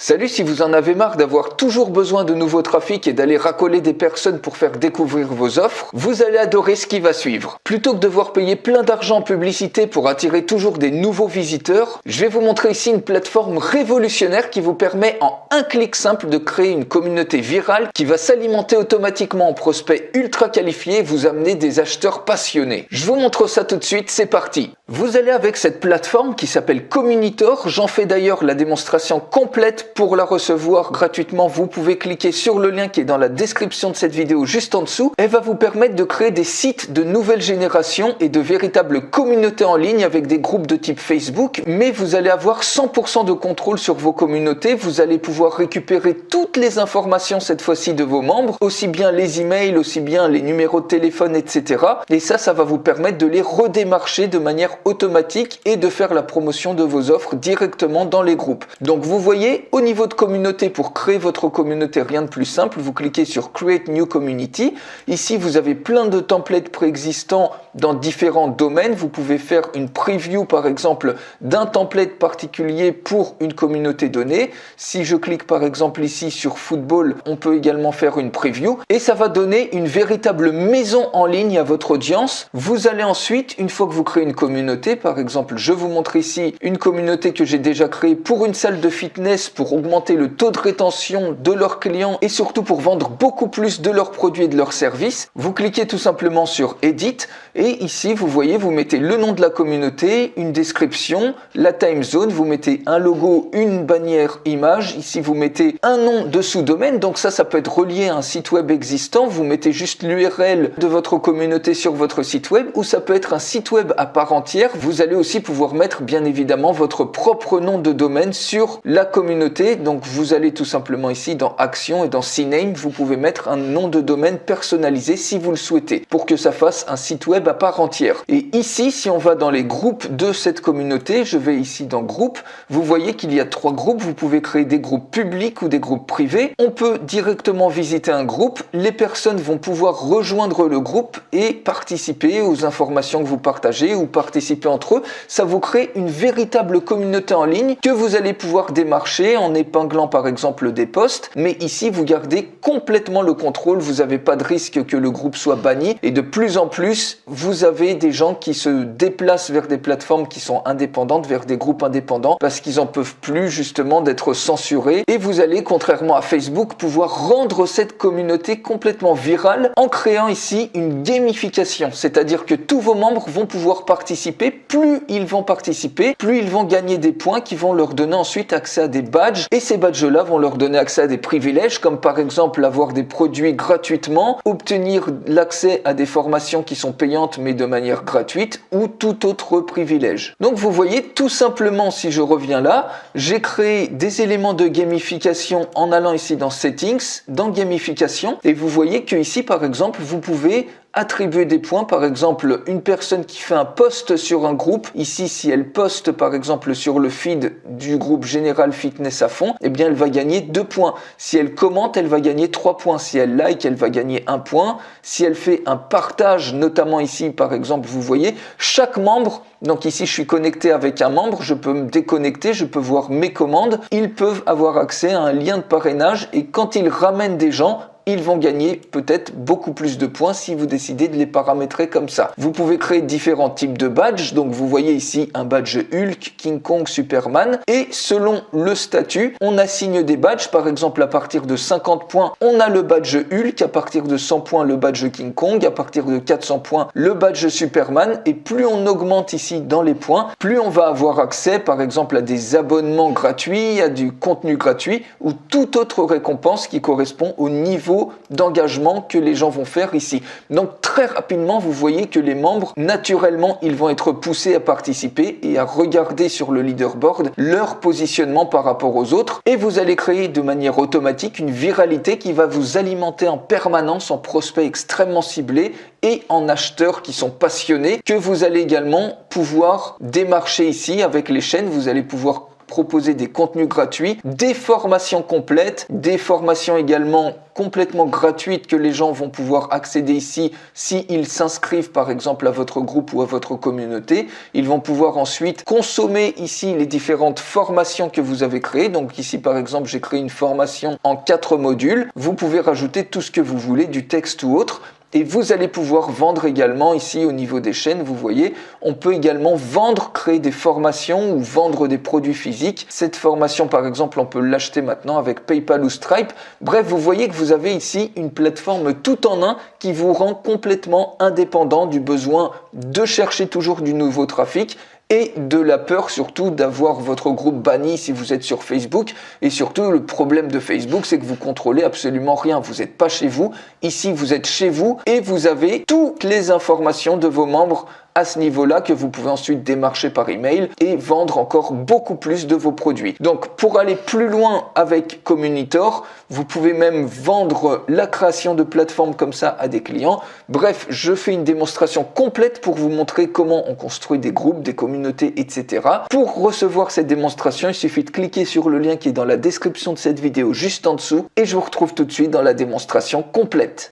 Salut, si vous en avez marre d'avoir toujours besoin de nouveaux trafics et d'aller racoler des personnes pour faire découvrir vos offres, vous allez adorer ce qui va suivre. Plutôt que de devoir payer plein d'argent en publicité pour attirer toujours des nouveaux visiteurs, je vais vous montrer ici une plateforme révolutionnaire qui vous permet en un clic simple de créer une communauté virale qui va s'alimenter automatiquement en prospects ultra qualifiés et vous amener des acheteurs passionnés. Je vous montre ça tout de suite, c'est parti. Vous allez avec cette plateforme qui s'appelle Communitor, j'en fais d'ailleurs la démonstration complète. Pour la recevoir gratuitement, vous pouvez cliquer sur le lien qui est dans la description de cette vidéo juste en dessous. Elle va vous permettre de créer des sites de nouvelle génération et de véritables communautés en ligne avec des groupes de type Facebook, mais vous allez avoir 100% de contrôle sur vos communautés. Vous allez pouvoir récupérer toutes les informations cette fois-ci de vos membres, aussi bien les emails, aussi bien les numéros de téléphone, etc. Et ça va vous permettre de les redémarcher de manière automatique et de faire la promotion de vos offres directement dans les groupes. Donc vous voyez, au niveau de communauté, pour créer votre communauté, rien de plus simple, vous cliquez sur Create New Community. Ici, vous avez plein de templates préexistants dans différents domaines. Vous pouvez faire une preview, par exemple, d'un template particulier pour une communauté donnée. Si je clique, par exemple, ici sur football, on peut également faire une preview et ça va donner une véritable maison en ligne à votre audience. Vous allez ensuite, une fois que vous créez une communauté, par exemple, je vous montre ici une communauté que j'ai déjà créée pour une salle de fitness pour augmenter le taux de rétention de leurs clients et surtout pour vendre beaucoup plus de leurs produits et de leurs services. Vous cliquez tout simplement sur Edit et ici vous voyez, vous mettez le nom de la communauté, une description, la time zone, vous mettez un logo, une bannière image, ici vous mettez un nom de sous-domaine, donc ça peut être relié à un site web existant, vous mettez juste l'URL de votre communauté sur votre site web ou ça peut être un site web à part entière. Vous allez aussi pouvoir mettre bien évidemment votre propre nom de domaine sur la communauté. Donc vous allez tout simplement ici dans Action et dans CNAME, vous pouvez mettre un nom de domaine personnalisé si vous le souhaitez pour que ça fasse un site web à part entière. Et ici, si on va dans les groupes de cette communauté, je vais ici dans Groupes, vous voyez qu'il y a 3 groupes, vous pouvez créer des groupes publics ou des groupes privés. On peut directement visiter un groupe, les personnes vont pouvoir rejoindre le groupe et participer aux informations que vous partagez ou participer entre eux. Ça vous crée une véritable communauté en ligne que vous allez pouvoir démarcher en épinglant par exemple des posts, mais ici vous gardez complètement le contrôle, vous n'avez pas de risque que le groupe soit banni et de plus en plus vous avez des gens qui se déplacent vers des plateformes qui sont indépendantes, vers des groupes indépendants parce qu'ils en peuvent plus justement d'être censurés et vous allez, contrairement à Facebook, pouvoir rendre cette communauté complètement virale en créant ici une gamification, c'est-à-dire que tous vos membres vont pouvoir participer, plus ils vont participer, plus ils vont gagner des points qui vont leur donner ensuite accès à des badges et ces badges-là vont leur donner accès à des privilèges comme par exemple avoir des produits gratuitement, obtenir l'accès à des formations qui sont payantes mais de manière gratuite ou tout autre privilège. Donc vous voyez tout simplement, si je reviens là, j'ai créé des éléments de gamification en allant ici dans Settings, dans Gamification et vous voyez que ici par exemple vous pouvez attribuer des points, par exemple une personne qui fait un post sur un groupe, ici si elle poste par exemple sur le feed du groupe Général Fitness à fond, eh bien elle va gagner 2 points. Si elle commente, elle va gagner 3 points. Si elle like, elle va gagner 1 point. Si elle fait un partage, notamment ici par exemple, vous voyez, chaque membre, donc ici je suis connecté avec un membre, je peux me déconnecter, je peux voir mes commandes, ils peuvent avoir accès à un lien de parrainage et quand ils ramènent des gens, ils vont gagner peut-être beaucoup plus de points si vous décidez de les paramétrer comme ça. Vous pouvez créer différents types de badges. Donc vous voyez ici un badge Hulk, King Kong, Superman. Et selon le statut, on assigne des badges. Par exemple, à partir de 50 points, on a le badge Hulk. À partir de 100 points, le badge King Kong. À partir de 400 points, le badge Superman. Et plus on augmente ici dans les points, plus on va avoir accès par exemple à des abonnements gratuits, à du contenu gratuit ou toute autre récompense qui correspond au niveau d'engagement que les gens vont faire ici. Donc très rapidement, vous voyez que les membres, naturellement, ils vont être poussés à participer et à regarder sur le leaderboard leur positionnement par rapport aux autres. Et vous allez créer de manière automatique une viralité qui va vous alimenter en permanence en prospects extrêmement ciblés et en acheteurs qui sont passionnés, que vous allez également pouvoir démarcher ici avec les chaînes. Vous allez pouvoir proposer des contenus gratuits, des formations complètes, des formations également complètement gratuites que les gens vont pouvoir accéder ici s'ils s'inscrivent par exemple à votre groupe ou à votre communauté. Ils vont pouvoir ensuite consommer ici les différentes formations que vous avez créées. Donc ici par exemple j'ai créé une formation en 4 modules. Vous pouvez rajouter tout ce que vous voulez, du texte ou autre. Et vous allez pouvoir vendre également ici au niveau des chaînes, vous voyez, on peut également vendre, créer des formations ou vendre des produits physiques. Cette formation par exemple, on peut l'acheter maintenant avec PayPal ou Stripe. Bref, vous voyez que vous avez ici une plateforme tout en un qui vous rend complètement indépendant du besoin de chercher toujours du nouveau trafic et de la peur surtout d'avoir votre groupe banni si vous êtes sur Facebook. Et surtout, le problème de Facebook, c'est que vous contrôlez absolument rien. Vous n'êtes pas chez vous. Ici, vous êtes chez vous et vous avez toutes les informations de vos membres à ce niveau-là que vous pouvez ensuite démarcher par email et vendre encore beaucoup plus de vos produits. Donc pour aller plus loin avec Communitor, vous pouvez même vendre la création de plateformes comme ça à des clients. Bref, je fais une démonstration complète pour vous montrer comment on construit des groupes, des communautés, etc. Pour recevoir cette démonstration, il suffit de cliquer sur le lien qui est dans la description de cette vidéo juste en dessous et je vous retrouve tout de suite dans la démonstration complète.